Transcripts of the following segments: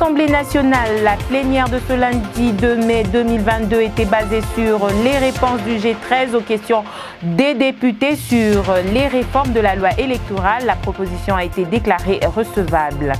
l'Assemblée nationale, la plénière de ce lundi 2 mai 2022 était basée sur les réponses du G13 aux questions des députés sur les réformes de la loi électorale. La proposition a été déclarée recevable.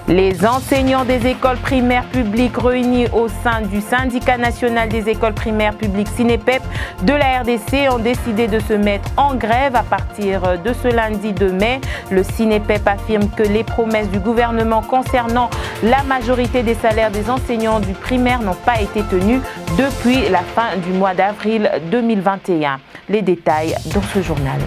Les enseignants des écoles primaires publiques réunis au sein du syndicat national des écoles primaires publiques SYNEPEP de la RDC ont décidé de se mettre en grève à partir de ce lundi 2 mai. Le SYNEPEP affirme que les promesses du gouvernement concernant la majorité des salaires des enseignants du primaire n'ont pas été tenues depuis la fin du mois d'avril 2021. Les détails dans ce journal.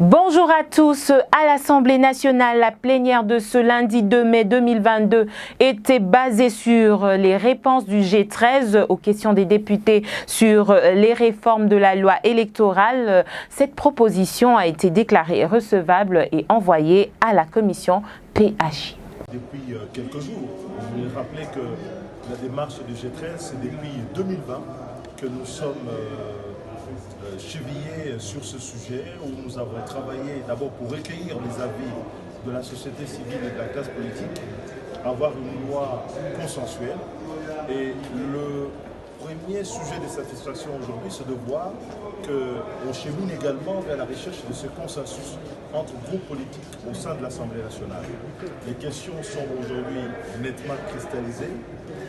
Bonjour à tous. À l'Assemblée nationale, la plénière de ce lundi 2 mai 2022 était basée sur les réponses du G13 aux questions des députés sur les réformes de la loi électorale. Cette proposition a été déclarée recevable et envoyée à la commission PHI. Depuis quelques jours, je voulais rappeler que la démarche du G13, c'est depuis 2020 que nous sommes chevillés sur ce sujet, où nous avons travaillé d'abord pour recueillir les avis de la société civile et de la classe politique, avoir une loi consensuelle. Et le premier sujet de satisfaction aujourd'hui, c'est de voir qu'on chemine également vers la recherche de ce consensus entre groupes politiques au sein de l'Assemblée nationale. Les questions sont aujourd'hui nettement cristallisées.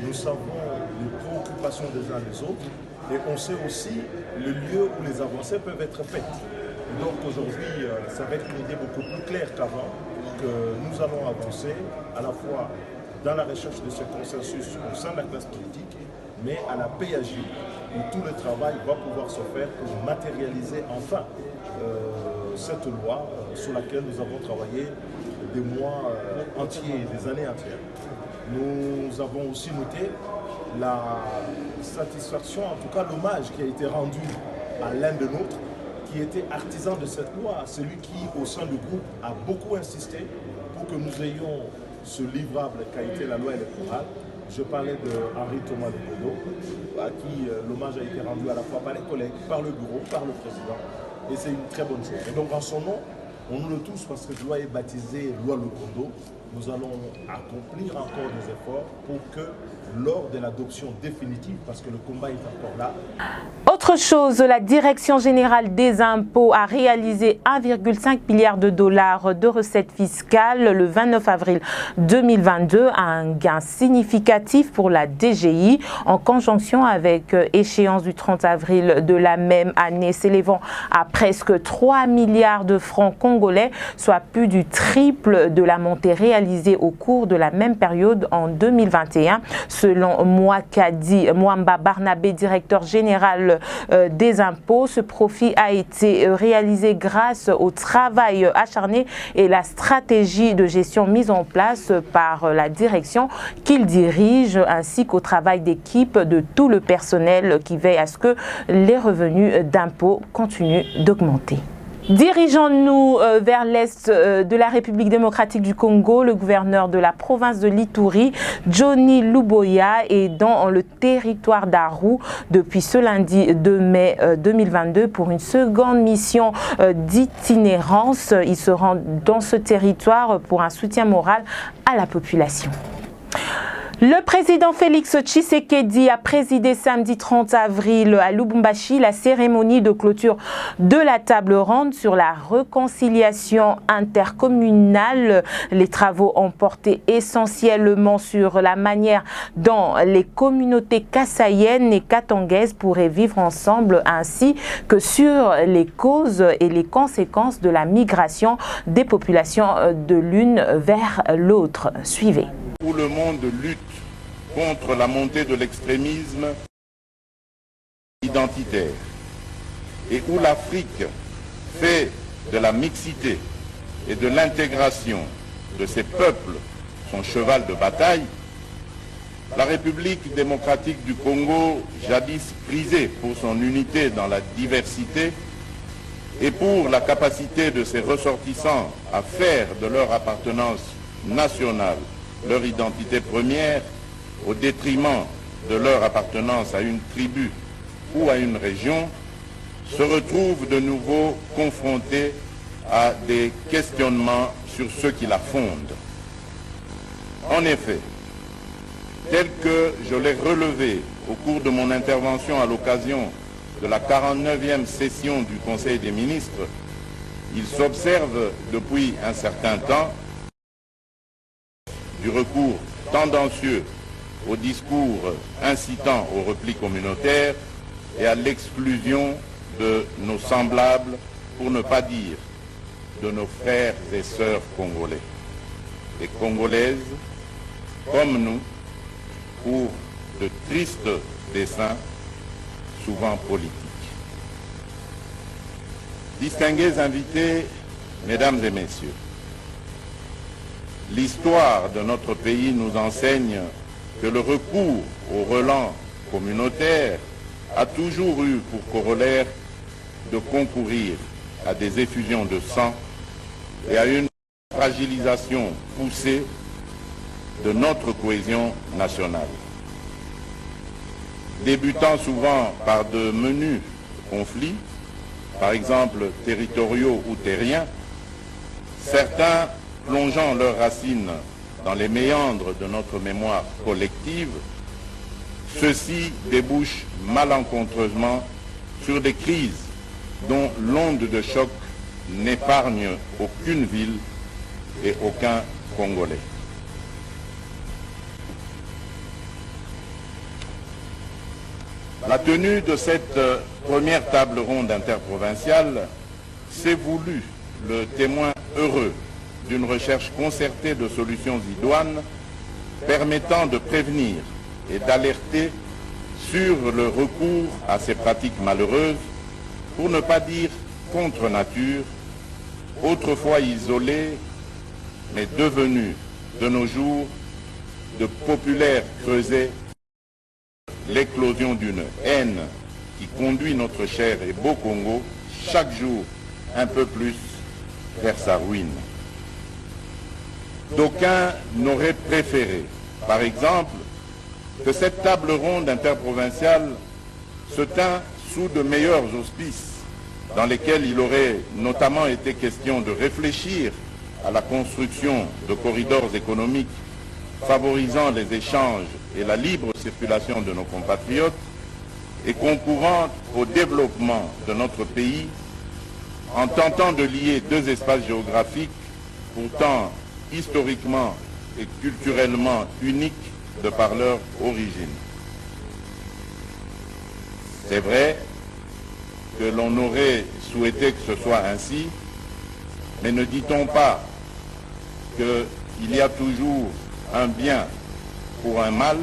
Nous savons les préoccupations des uns des autres. Et on sait aussi le lieu où les avancées peuvent être faites. Et donc aujourd'hui, ça va être une idée beaucoup plus claire qu'avant, que nous allons avancer à la fois dans la recherche de ce consensus au sein de la classe politique, mais à la PAJ, où tout le travail va pouvoir se faire pour matérialiser enfin cette loi sur laquelle nous avons travaillé des mois entiers, des années entières. Nous avons aussi noté la satisfaction, en tout cas l'hommage qui a été rendu à l'un de nôtres, qui était artisan de cette loi, celui qui, au sein du groupe, a beaucoup insisté pour que nous ayons ce livrable qu'a été la loi électorale. Je parlais de Henri Thomas Lobodo, à qui l'hommage a été rendu à la fois par les collègues, par le bureau, par le président, et c'est une très bonne chose. Et donc en son nom, on nous le touche parce que cette loi est baptisée loi Lobodo. Nous allons accomplir encore des efforts pour que lors de l'adoption définitive, parce que le combat est encore là. Autre chose, la Direction générale des impôts a réalisé 1,5 milliard de dollars de recettes fiscales le 29 avril 2022, un gain significatif pour la DGI en conjonction avec échéance du 30 avril de la même année s'élevant à presque 3 milliards de francs congolais, soit plus du triple de la montée réalisée au cours de la même période en 2021. Selon Mwakadi Mwamba Barnabé, directeur général des impôts, ce profit a été réalisé grâce au travail acharné et la stratégie de gestion mise en place par la direction qu'il dirige, ainsi qu'au travail d'équipe de tout le personnel qui veille à ce que les revenus d'impôts continuent d'augmenter. Dirigeons-nous vers l'est de la République démocratique du Congo. Le gouverneur de la province de l'Ituri, Johnny Luboya, est dans le territoire d'Aru depuis ce lundi 2 mai 2022 pour une seconde mission d'itinérance. Il se rend dans ce territoire pour un soutien moral à la population. Le président Félix Tshisekedi a présidé samedi 30 avril à Lubumbashi la cérémonie de clôture de la table ronde sur la réconciliation intercommunale. Les travaux ont porté essentiellement sur la manière dont les communautés kassaïennes et katangaises pourraient vivre ensemble, ainsi que sur les causes et les conséquences de la migration des populations de l'une vers l'autre. Suivez. Où le monde lutte contre la montée de l'extrémisme identitaire et où l'Afrique fait de la mixité et de l'intégration de ses peuples son cheval de bataille, la République démocratique du Congo, jadis prisée pour son unité dans la diversité et pour la capacité de ses ressortissants à faire de leur appartenance nationale leur identité première au détriment de leur appartenance à une tribu ou à une région, se retrouvent de nouveau confrontés à des questionnements sur ce qui la fondent. En effet, tel que je l'ai relevé au cours de mon intervention à l'occasion de la 49e session du Conseil des ministres, il s'observe depuis un certain temps du recours tendancieux au discours incitant au repli communautaire et à l'exclusion de nos semblables, pour ne pas dire de nos frères et sœurs congolais et congolaises, comme nous, pour de tristes desseins, souvent politiques. Distingués invités, mesdames et messieurs, l'histoire de notre pays nous enseigne que le recours au relent communautaire a toujours eu pour corollaire de concourir à des effusions de sang et à une fragilisation poussée de notre cohésion nationale. Débutant souvent par de menus conflits, par exemple territoriaux ou terriens, certains plongeant leurs racines dans les méandres de notre mémoire collective, ceux-ci débouchent malencontreusement sur des crises dont l'onde de choc n'épargne aucune ville et aucun Congolais. La tenue de cette première table ronde interprovinciale s'est voulu le témoin heureux d'une recherche concertée de solutions idoines permettant de prévenir et d'alerter sur le recours à ces pratiques malheureuses, pour ne pas dire contre nature, autrefois isolées, mais devenues de nos jours de populaires creusets, l'éclosion d'une haine qui conduit notre cher et beau Congo chaque jour un peu plus vers sa ruine. D'aucuns n'auraient préféré, par exemple, que cette table ronde interprovinciale se tint sous de meilleurs auspices, dans lesquels il aurait notamment été question de réfléchir à la construction de corridors économiques favorisant les échanges et la libre circulation de nos compatriotes et concourant au développement de notre pays en tentant de lier deux espaces géographiques pourtant historiquement et culturellement uniques de par leur origine. C'est vrai que l'on aurait souhaité que ce soit ainsi, mais ne dit-on pas qu'il y a toujours un bien pour un mal,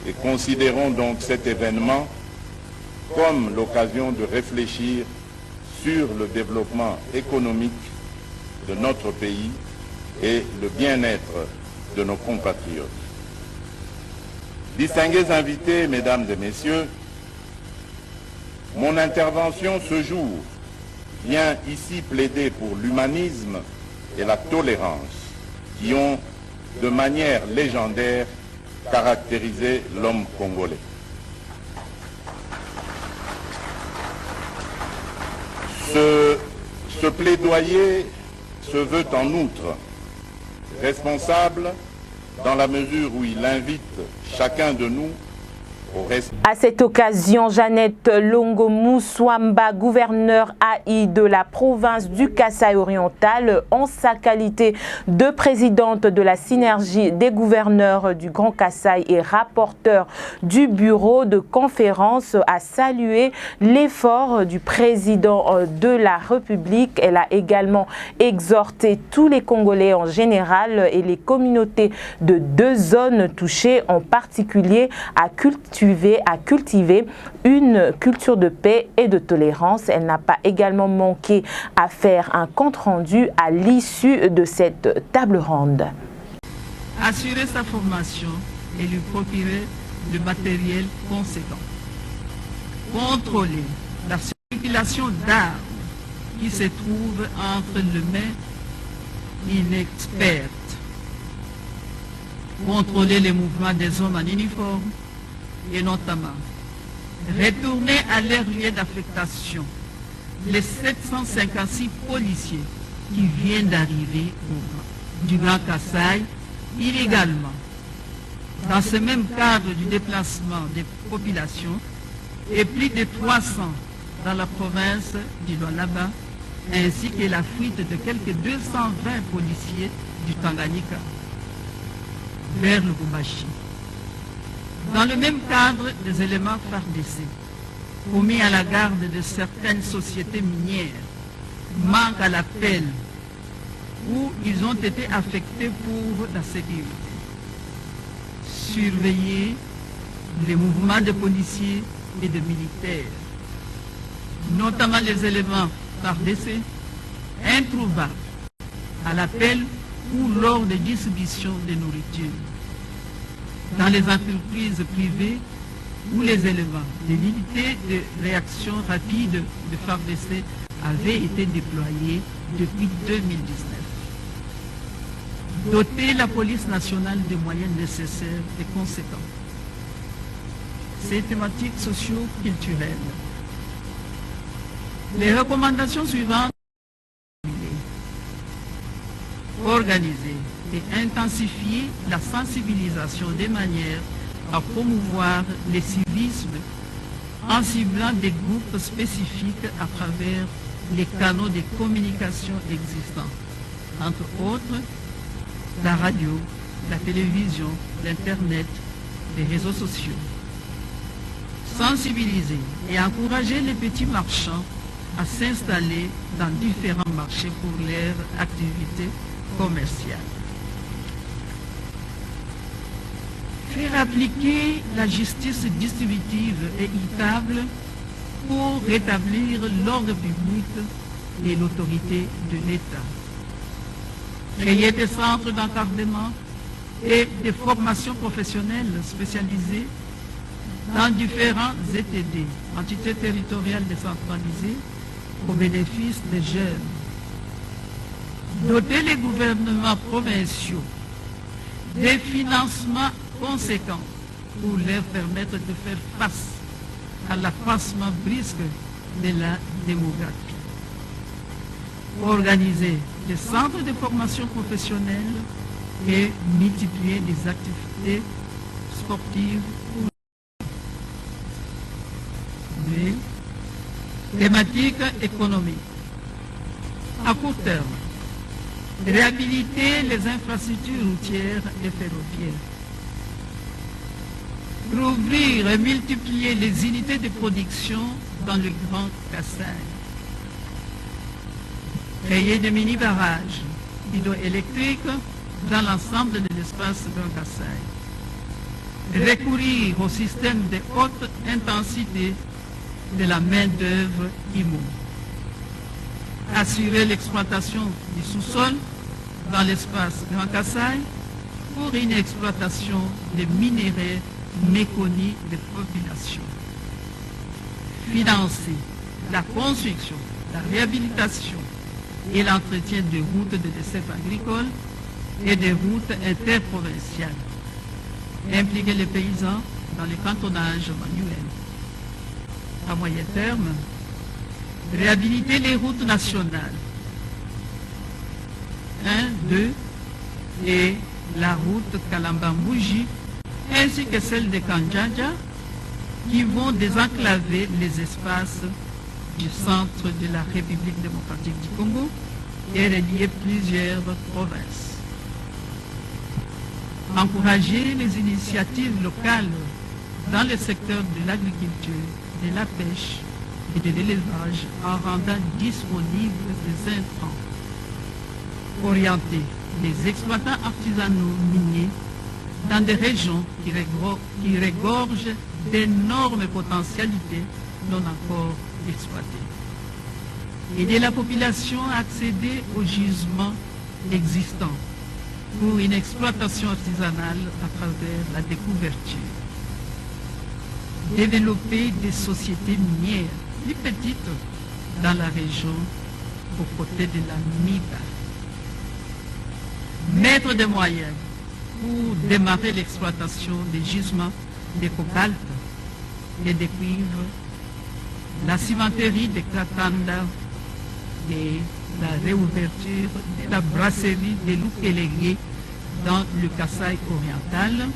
et considérons donc cet événement comme l'occasion de réfléchir sur le développement économique de notre pays et le bien-être de nos compatriotes. Distingués invités, mesdames et messieurs, mon intervention ce jour vient ici plaider pour l'humanisme et la tolérance qui ont, de manière légendaire, caractérisé l'homme congolais. Ce plaidoyer se veut en outre responsable dans la mesure où il invite chacun de nous au respect. À cette occasion, Jeannette Longo Mouswamba, gouverneure AI de la province du Kasaï oriental, en sa qualité de présidente de la synergie des gouverneurs du Grand Kasaï et rapporteur du bureau de conférence, a salué l'effort du président de la République. Elle a également exhorté tous les Congolais en général et les communautés de deux zones touchées en particulier à cultiver une culture de paix et de tolérance. Elle n'a pas également manqué à faire un compte-rendu à l'issue de cette table ronde. Assurer sa formation et lui procurer le matériel conséquent. Contrôler la circulation d'armes qui se trouvent entre les mains inexpertes. Contrôler les mouvements des hommes en uniforme et notamment retourner à leur lieu d'affectation les 756 policiers qui viennent d'arriver du Grand Kasaï illégalement. Dans ce même cadre du déplacement des populations, et plus de 300 dans la province du Lualaba, ainsi que la fuite de quelques 220 policiers du Tanganyika vers le Lubumbashi. Dans le même cadre, des éléments FARDC commis à la garde de certaines sociétés minières manquent à l'appel où ils ont été affectés pour la sécurité. Surveiller les mouvements de policiers et de militaires, notamment les éléments FARDC, introuvables à l'appel ou lors des distributions de nourriture. Dans les entreprises privées où les éléments de l'unité de réaction rapide de FARDC avaient été déployés depuis 2019. Doter la police nationale des moyens nécessaires et conséquents. Ces thématiques socio-culturelles. Les recommandations suivantes: organiser et intensifier la sensibilisation de manière à promouvoir le civisme en ciblant des groupes spécifiques à travers les canaux de communication existants, entre autres la radio, la télévision, l'Internet, les réseaux sociaux. Sensibiliser et encourager les petits marchands à s'installer dans différents marchés pour leur activité commerciale. Faire appliquer la justice distributive et équitable pour rétablir l'ordre public et l'autorité de l'État. Créer des centres d'encadrement et des formations professionnelles spécialisées dans différents ETD, entités territoriales décentralisées, au bénéfice des jeunes. Doter les gouvernements provinciaux des financements conséquents pour leur permettre de faire face à l'accroissement brusque de la démographie. Organiser des centres de formation professionnelle et multiplier les activités sportives. Thématique économique. À court terme, réhabiliter les infrastructures routières et ferroviaires. Rouvrir et multiplier les unités de production dans le Grand Kassai. Créer des mini-barrages hydroélectriques dans l'ensemble de l'espace Grand Kassai. Recourir au système de haute intensité de la main-d'œuvre IMO. Assurer l'exploitation du sous-sol dans l'espace Grand Kassai pour une exploitation des minéraux méconnus des populations. Financer la construction, la réhabilitation et l'entretien des routes de dessert agricoles et des routes interprovinciales. Impliquer les paysans dans les cantonnages manuels. À moyen terme, réhabiliter les routes nationales 1, 2 et la route Kalambambouji ainsi que celle de Kanjanja qui vont désenclaver les espaces du centre de la République démocratique du Congo et relier plusieurs provinces. Encourager les initiatives locales dans le secteur de l'agriculture, de la pêche et de l'élevage en rendant disponibles des intrants. Orienter les exploitants artisanaux miniers dans des régions qui regorgent d'énormes potentialités non encore exploitées. Aider la population à accéder aux gisements existants pour une exploitation artisanale à travers la découverture. Développer des sociétés minières plus petites dans la région aux côtés de la MIBA. Mettre des moyens pour démarrer l'exploitation des gisements de cobalt et de cuivre, la cimenterie de Katanda et la réouverture de la brasserie de Lukelege dans le Kasaï oriental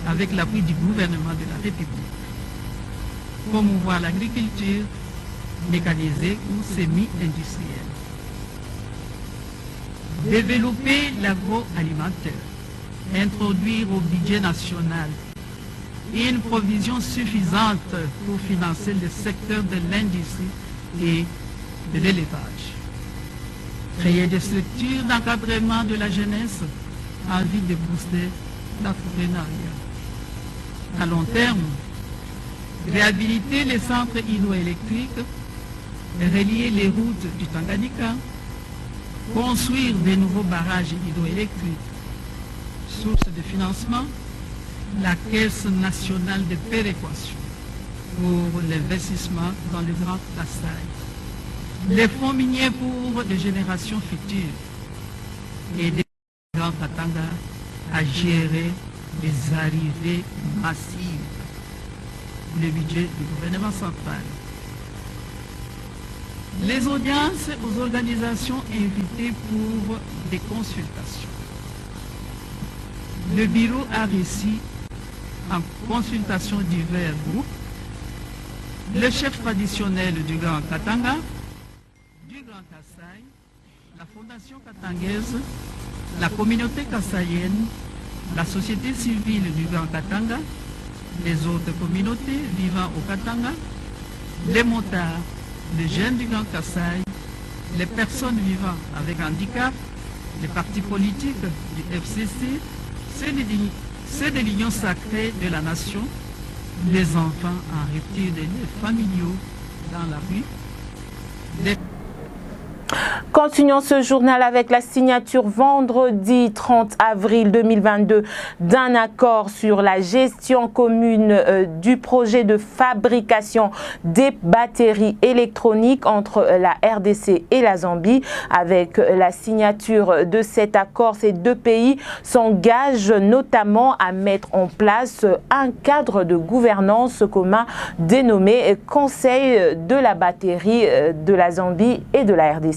avec l'appui du gouvernement de la République. Promouvoir l'agriculture mécanisée ou semi-industrielle. Développer l'agroalimentaire. Introduire au budget national une provision suffisante pour financer le secteur de l'industrie et de l'élevage. Créer des structures d'encadrement de la jeunesse en vue de booster l'entrepreneuriat. À long terme, réhabiliter les centres hydroélectriques, relier les routes du Tanganyika, construire de nouveaux barrages hydroélectriques. Source de financement, la Caisse nationale de péréquation pour l'investissement dans le Grand Kasaï. Les fonds miniers pour les générations futures et des Grands Katanga à gérer les arrivées massives. Le budget du gouvernement central. Les audiences aux organisations invitées pour des consultations. Le bureau a reçu en consultation divers groupes le chef traditionnel du Grand Katanga, du Grand Kasaï, la Fondation katangaise, la communauté kassaïenne, la société civile du Grand Katanga, les autres communautés vivant au Katanga, les motards, les jeunes du Grand Kasaï, les personnes vivant avec handicap, les partis politiques du FCC, ceux de l'Union sacrée de la nation, les enfants en rupture de liens familiaux dans la rue. Continuons ce journal avec la signature vendredi 30 avril 2022 d'un accord sur la gestion commune du projet de fabrication des batteries électroniques entre la RDC et la Zambie. Avec la signature de cet accord, ces deux pays s'engagent notamment à mettre en place un cadre de gouvernance commun dénommé Conseil de la batterie de la Zambie et de la RDC.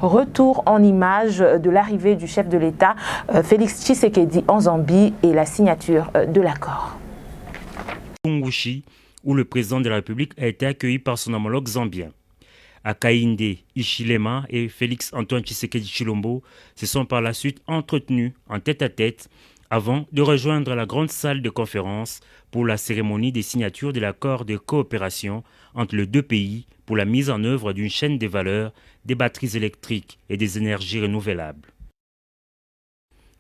Retour en image de l'arrivée du chef de l'État Félix Tshisekedi en Zambie et la signature de l'accord. Kungushi, où le président de la République a été accueilli par son homologue zambien. Hakainde Hichilema et Félix Antoine Tshisekedi Tshilombo se sont par la suite entretenus en tête-à-tête avant de rejoindre la grande salle de conférence pour la cérémonie des signatures de l'accord de coopération entre les deux pays pour la mise en œuvre d'une chaîne de valeur des batteries électriques et des énergies renouvelables.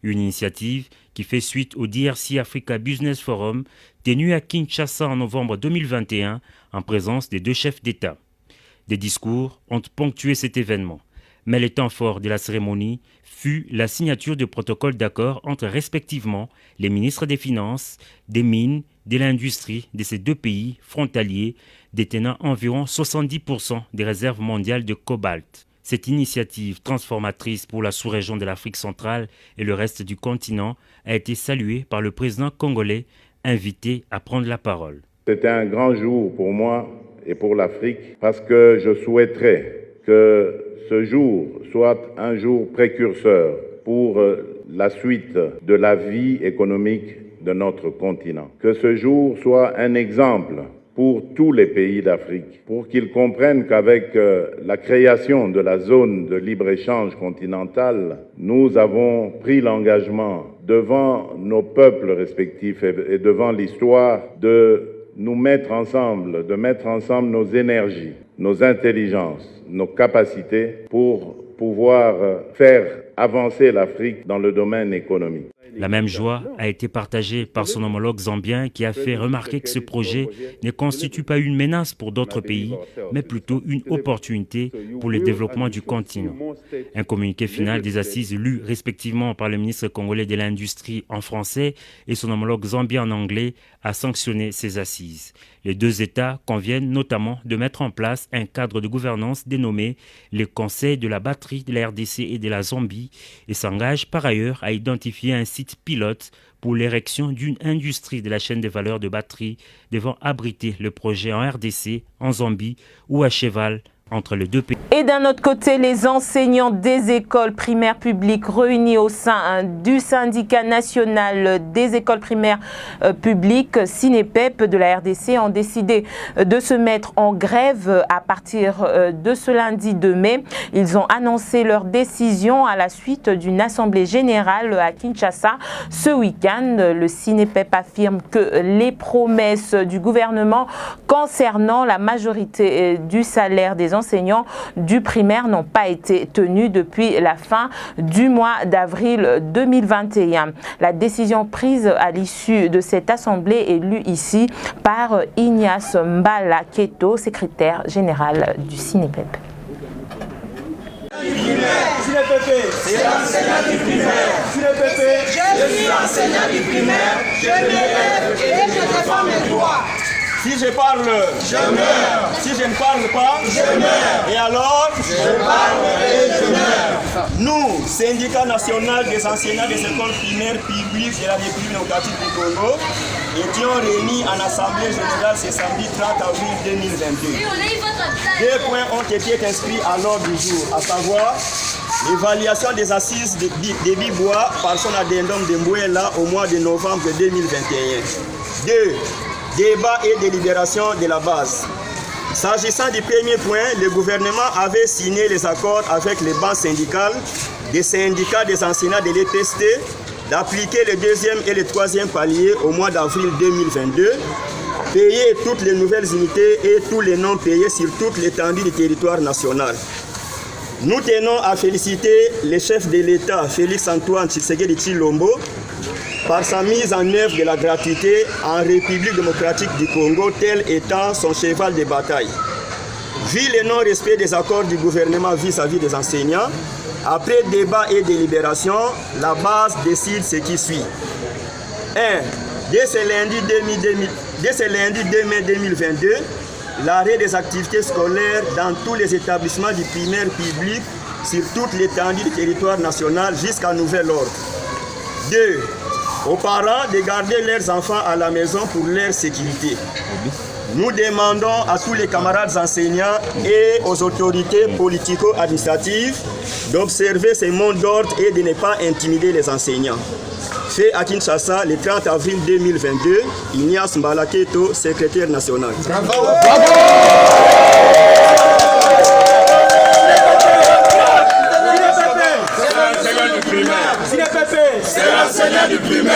Une initiative qui fait suite au DRC Africa Business Forum tenu à Kinshasa en novembre 2021 en présence des deux chefs d'État. Des discours ont ponctué cet événement, mais le temps fort de la cérémonie fut la signature de protocoles d'accord entre respectivement les ministres des Finances, des Mines, de l'Industrie de ces deux pays frontaliers détenant environ 70% des réserves mondiales de cobalt. Cette initiative transformatrice pour la sous-région de l'Afrique centrale et le reste du continent a été saluée par le président congolais, invité à prendre la parole. C'était un grand jour pour moi et pour l'Afrique parce que je souhaiterais que ce jour soit un jour précurseur pour la suite de la vie économique de notre continent. Que ce jour soit un exemple pour tous les pays d'Afrique, pour qu'ils comprennent qu'avec la création de la zone de libre-échange continentale, nous avons pris l'engagement devant nos peuples respectifs et devant l'histoire de nous mettre ensemble, de mettre ensemble nos énergies, nos intelligences, nos capacités pour pouvoir faire avancer l'Afrique dans le domaine économique. La même joie a été partagée par son homologue zambien qui a fait remarquer que ce projet ne constitue pas une menace pour d'autres pays, mais plutôt une opportunité pour le développement du continent. Un communiqué final des assises lu respectivement par le ministre congolais de l'Industrie en français et son homologue zambien en anglais a sanctionné ces assises. Les deux États conviennent notamment de mettre en place un cadre de gouvernance dénommé le Conseil de la batterie de la RDC et de la Zambie et s'engagent par ailleurs à identifier un site pilote pour l'érection d'une industrie de la chaîne de valeur de batterie devant abriter le projet en RDC, en Zambie ou à cheval entre les deux pays. Et d'un autre côté, les enseignants des écoles primaires publiques réunis au sein du syndicat national des écoles primaires publiques, SINEPEP de la RDC, ont décidé de se mettre en grève à partir de ce lundi 2 mai. Ils ont annoncé leur décision à la suite d'une assemblée générale à Kinshasa ce week-end. Le SINEPEP affirme que les promesses du gouvernement concernant la majorité du salaire des enseignants du primaire n'ont pas été tenues depuis la fin du mois d'avril 2021. La décision prise à l'issue de cette assemblée est lue ici par Ignace Mbala Keto, secrétaire général du SINEPEP. C'est l'enseignant du primaire. Je suis enseignant du primaire. Je m'élève et je défends mes droits. Si je parle, je meurs. Si je ne parle pas, je meurs. Et alors, je parle et je meurs. Nous, syndicat national des enseignants des écoles primaires publiques de la République démocratique du Congo, étions réunis en assemblée générale ce samedi 30 avril 2022. 2 points ont été inscrits à l'ordre du jour, à savoir l'évaluation des assises de Bibois par son addendum de Mbouela au mois de novembre 2021. 2. Débat et délibération de la base. S'agissant du premier point, le gouvernement avait signé les accords avec les banques syndicales, des syndicats des enseignants de l'EPST, d'appliquer le 2e et le 3e palier au mois d'avril 2022, payer toutes les nouvelles unités et tous les non payés sur toute l'étendue du territoire national. Nous tenons à féliciter le chef de l'État, Félix Antoine Tshisekedi Tshilombo, par sa mise en œuvre de la gratuité en République démocratique du Congo, tel étant son cheval de bataille. Vu le non-respect des accords du gouvernement vis-à-vis des enseignants, après débat et délibération, la base décide ce qui suit. 1. Dès ce lundi 2 mai 2022, l'arrêt des activités scolaires dans tous les établissements du primaire public sur toute l'étendue du territoire national jusqu'à nouvel ordre. 2. Aux parents de garder leurs enfants à la maison pour leur sécurité. Nous demandons à tous les camarades enseignants et aux autorités politico-administratives d'observer ces mots d'ordre et de ne pas intimider les enseignants. Fait à Kinshasa le 30 avril 2022, Ignace Mbala Keto, secrétaire national. Bravo. Bravo. C'est l'enseignant du primaire.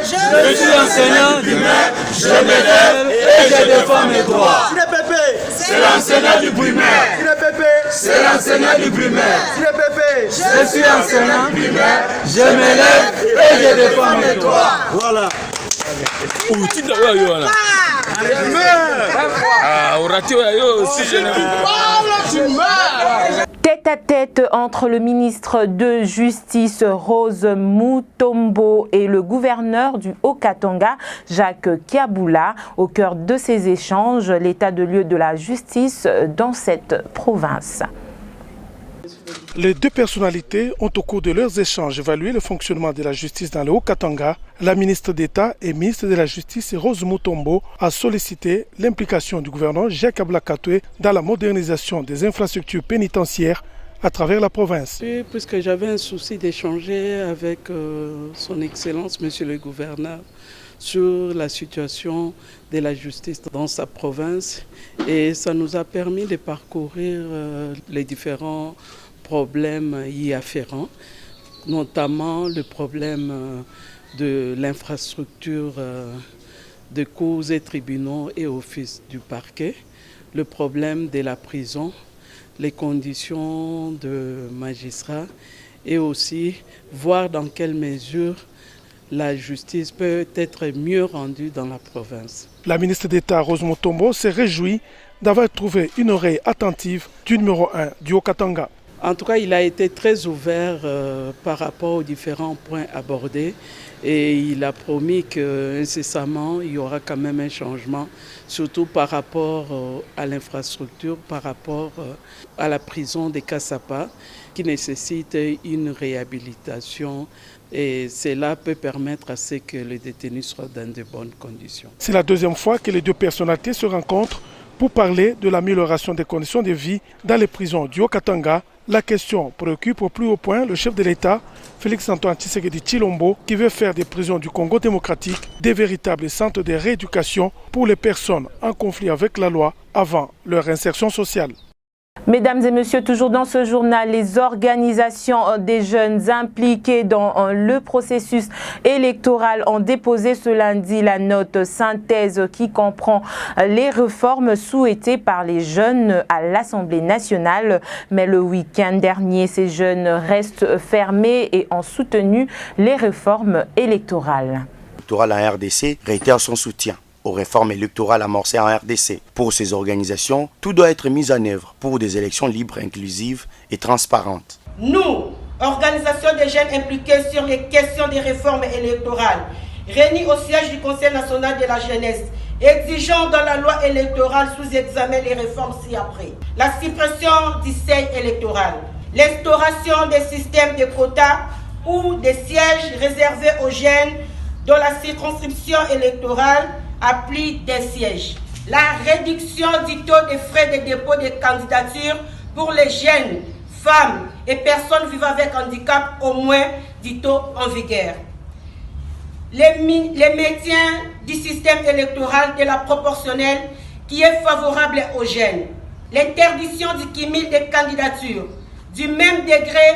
Je suis enseignant du primaire. Je m'élève et je défends mes droits. C'est l'enseignant du primaire. C'est l'enseignant du primaire. Je suis enseignant du primaire. Je m'élève et je défends mes droits. Voilà. Tête à tête entre le ministre de Justice Rose Mutombo et le gouverneur du Haut-Katanga, Jacques Kiaboula. Au cœur de ces échanges, l'état de lieu de la justice dans cette province. Les deux personnalités ont au cours de leurs échanges évalué le fonctionnement de la justice dans le Haut-Katanga. La ministre d'État et ministre de la Justice, Rose Mutombo, a sollicité l'implication du gouverneur Jacques Kiaboula dans la modernisation des infrastructures pénitentiaires à travers la province. Oui, puisque j'avais un souci d'échanger avec son Excellence, Monsieur le gouverneur, sur la situation de la justice dans sa province. Et ça nous a permis de parcourir les différents problèmes y afférents, notamment le problème de l'infrastructure de cours et tribunaux et offices du parquet, le problème de la prison, les conditions de magistrats et aussi voir dans quelle mesure la justice peut être mieux rendue dans la province. La ministre d'État Rose Mutombo s'est réjouie d'avoir trouvé une oreille attentive du numéro 1 du Haut-Katanga. En tout cas, il a été très ouvert par rapport aux différents points abordés et il a promis qu'incessamment, il y aura quand même un changement, surtout par rapport à l'infrastructure, par rapport à la prison de Kassapa, qui nécessite une réhabilitation et cela peut permettre à ce que les détenus soient dans de bonnes conditions. C'est la deuxième fois que les deux personnalités se rencontrent pour parler de l'amélioration des conditions de vie dans les prisons du Haut-Katanga. La question préoccupe au plus haut point le chef de l'État, Félix-Antoine Tshisekedi Tshilombo, qui veut faire des prisons du Congo démocratique des véritables centres de rééducation pour les personnes en conflit avec la loi avant leur insertion sociale. Mesdames et messieurs, toujours dans ce journal, les organisations des jeunes impliqués dans le processus électoral ont déposé ce lundi la note synthèse qui comprend les réformes souhaitées par les jeunes à l'Assemblée nationale. Mais le week-end dernier, ces jeunes restent fermés et ont soutenu les réformes électorales. L'électoral en RDC réitère son soutien aux réformes électorales amorcées en RDC. Pour ces organisations, tout doit être mis en œuvre pour des élections libres, inclusives et transparentes. Nous, organisations des jeunes impliqués sur les questions des réformes électorales, réunis au siège du Conseil national de la jeunesse, exigeons dans la loi électorale sous examen les réformes ci-après. La suppression du seuil électoral, l'instauration des systèmes de quotas ou des sièges réservés aux jeunes dans la circonscription électorale applique des sièges. La réduction du taux de frais de dépôt de candidature pour les jeunes, femmes et personnes vivant avec handicap au moins du taux en vigueur. Les maintien du système électoral de la proportionnelle qui est favorable aux jeunes. L'interdiction du cumul des candidatures du même degré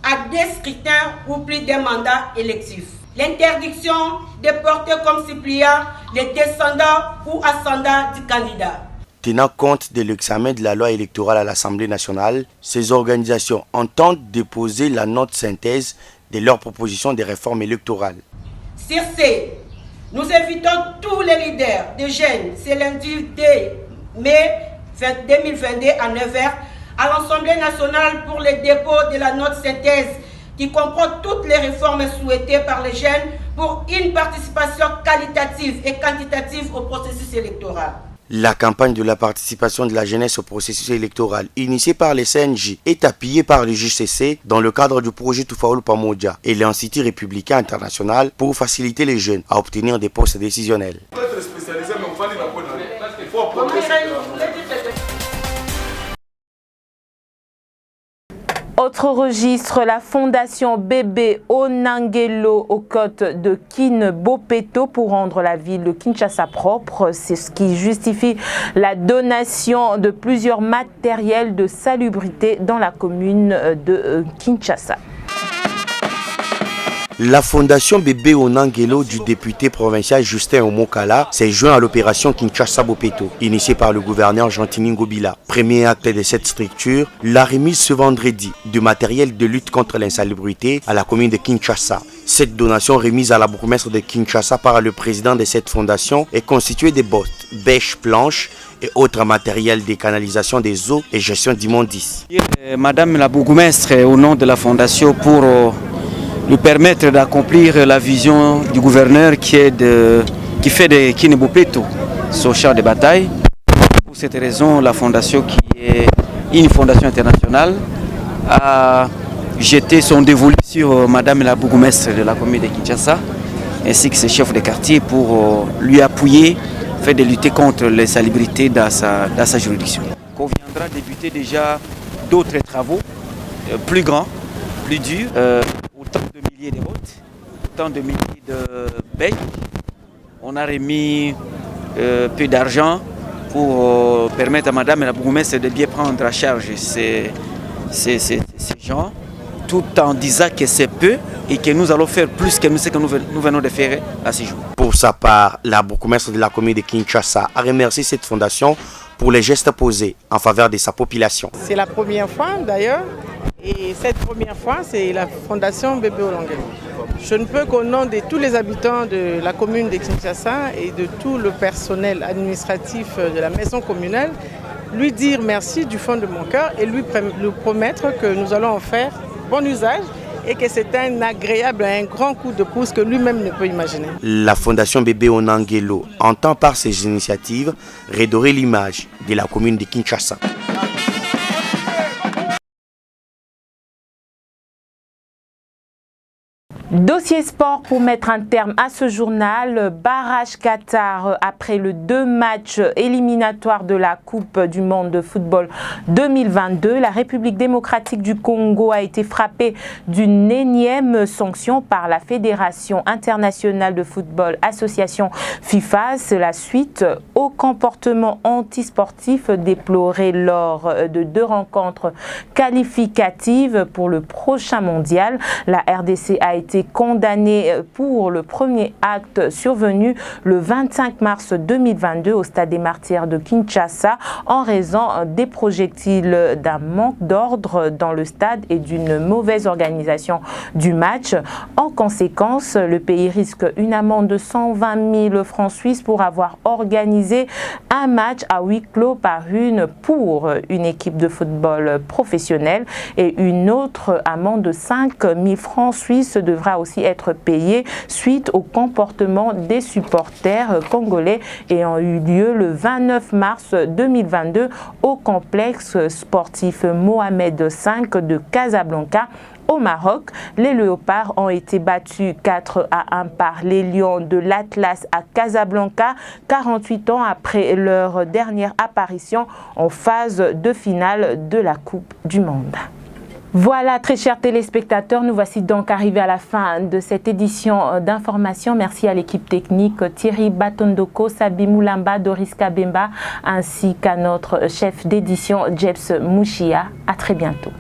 à des scrutins ou plus des mandats électifs. L'interdiction de porter comme suppléant les descendants ou ascendants du candidat. Tenant compte de l'examen de la loi électorale à l'Assemblée nationale, ces organisations entendent déposer la note synthèse de leurs propositions de réforme électorale. Sur ce, nous invitons tous les leaders de jeunes, ce lundi 2 mai 2022 à 9h, à l'Assemblée nationale pour le dépôt de la note synthèse qui comprend toutes les réformes souhaitées par les jeunes pour une participation qualitative et quantitative au processus électoral. La campagne de la participation de la jeunesse au processus électoral, initiée par les CNJ, est appuyée par le JCC dans le cadre du projet Tufaulu Pamoja et l'Institut républicain international pour faciliter les jeunes à obtenir des postes décisionnels. Autre registre, la fondation Bébé Onangelo aux côtes de Kinbopeto pour rendre la ville de Kinshasa propre. C'est ce qui justifie la donation de plusieurs matériels de salubrité dans la commune de Kinshasa. La fondation Bébé Onangelo du député provincial Justin Omokala s'est joint à l'opération Kinshasa Bopeto, initiée par le gouverneur Jean-Tini Ngobila. Premier acte de cette structure, la remise ce vendredi du matériel de lutte contre l'insalubrité à la commune de Kinshasa. Cette donation remise à la bourgmestre de Kinshasa par le président de cette fondation est constituée de bottes, bêches, planches et autres matériels de canalisation des eaux et gestion d'immondices. Madame la bourgmestre, au nom de la fondation, pour lui permettre d'accomplir la vision du gouverneur qui fait de Kinbopeto son champ de bataille. Pour cette raison, la fondation, qui est une fondation internationale, a jeté son dévolu sur Madame la bourgmestre de la commune de Kinshasa ainsi que ses chefs de quartier pour lui appuyer, faire de lutter contre l'insalubrité dans sa juridiction. On viendra débuter déjà d'autres travaux plus grands, plus durs. Autant de milliers de routes, autant de milliers de becs. On a remis peu d'argent pour permettre à Madame la bourgmestre de bien prendre en charge ces gens, tout en disant que c'est peu et que nous allons faire plus que ce que nous venons de faire à ce jour. Pour sa part, la bourgmestre de la commune de Kinshasa a remercié cette fondation pour les gestes posés en faveur de sa population. C'est la première fois d'ailleurs. Et cette première fois, c'est la fondation Bébé Onangelo. Je ne peux qu'au nom de tous les habitants de la commune de Kinshasa et de tout le personnel administratif de la maison communale, lui dire merci du fond de mon cœur et lui promettre que nous allons en faire bon usage et que c'est un agréable, un grand coup de pouce que lui-même ne peut imaginer. La fondation Bébé Onangelo entend par ses initiatives redorer l'image de la commune de Kinshasa. Dossier sport pour mettre un terme à ce journal. Barrage Qatar après le 2 matchs éliminatoires de la Coupe du monde de football 2022. La République démocratique du Congo a été frappée d'une énième sanction par la Fédération internationale de football, association FIFA. C'est la suite au comportement antisportif déploré lors de 2 rencontres qualificatives pour le prochain mondial. La RDC a été condamné pour le premier acte survenu le 25 mars 2022 au Stade des Martyrs de Kinshasa en raison des projectiles, d'un manque d'ordre dans le stade et d'une mauvaise organisation du match. En conséquence, le pays risque une amende de 120 000 francs suisses pour avoir organisé un match à huis clos pour une équipe de football professionnelle, et une autre amende de 5 000 francs suisses devra aussi être payée suite au comportement des supporters congolais ayant eu lieu le 29 mars 2022 au complexe sportif Mohamed V de Casablanca. Au Maroc, les Léopards ont été battus 4-1 par les Lions de l'Atlas à Casablanca, 48 ans après leur dernière apparition en phase de finale de la Coupe du Monde. Voilà, très chers téléspectateurs, nous voici donc arrivés à la fin de cette édition d'information. Merci à l'équipe technique Thierry Batondoko, Sabi Moulamba, Doris Kabemba, ainsi qu'à notre chef d'édition Jeps Mouchia. À très bientôt.